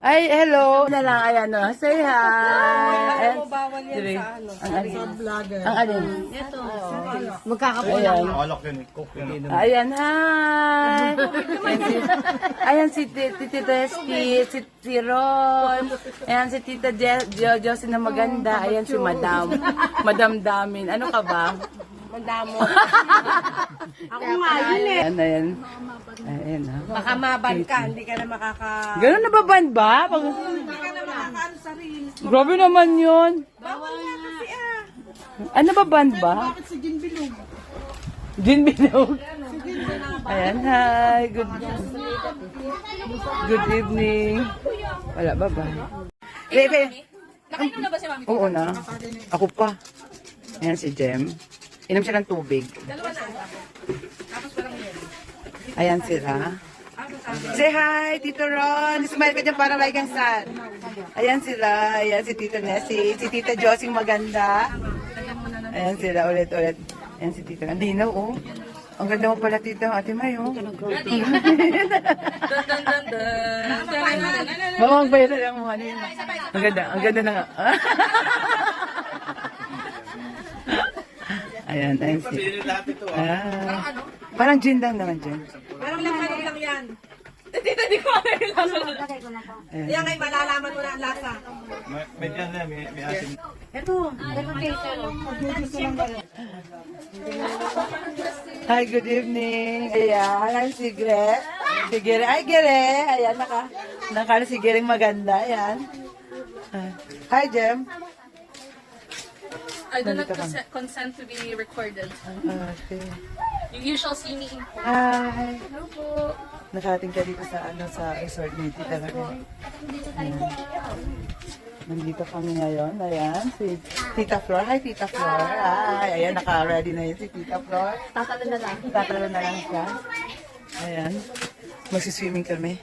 Ay, hello. Na lang, ayan, no. Say hi. Ayan. Bawal yan Dire. sa ano. Ang alin? Ang alin? Ito. Ayan. Alak yun eh. Coke yun. Ayan, hi. Ayan si Tita Esti, si Ron. Ayan si Tita Josie na maganda. Ayan si Madam. Madam Damin. Ano ka ba? Mandamo. Ako nga yun eh. Ayan, ayan. Ayan, ha. Baka maban ka, hindi ka na Ganun na ba ban ba? Hindi ka na makakaano sa reels. Grabe naman yun. Bawal nga kasi ah. Ano ba ban ba? Bakit si Jin Bilog? Din binog. Ayan, hi. Good evening. Wala ba ba? Nakainom na ba si Mami? Oo na. Ako pa. Ayan si Jem. Inom siya ng tubig. Ayan sila. Say hi, Tito Ron. Smile ka dyan para like ang sad. Ayan sila. Ayan si Tito Nessie. Si Tita Josie maganda. Ayan sila ulit-ulit. Ayan si Tito. Ang linaw, oh. Ang ganda mo pala, Tito. Ate May, oh. Mamang bayan lang mo. Ano yun? Ang ganda. Ang ganda na nga. Ayan, ayan si. Parang gin lang naman, gin. Parang lang yan. Dito, di ko ano yung lasa. Ayan. Yan ay malalaman mo na ang lasa. May dyan na, may asin. Hi, good evening. Ayan, si Gre. Si Gere. Ay, Gere. Ayan, naka si Gereng maganda. Ayan. Hi, Jem. I do not consent to be recorded. Okay. You shall see me in court. Hi. Nakarating ka dito sa sa resort ni Tita Lorraine. Nandito kami ngayon. Ayan, si Tita Flor. Hi, Tita Flor. Ay, ayan, naka-ready na yun si Tita Flor. Tatalo na lang siya. Ayan. Magsiswimming kami.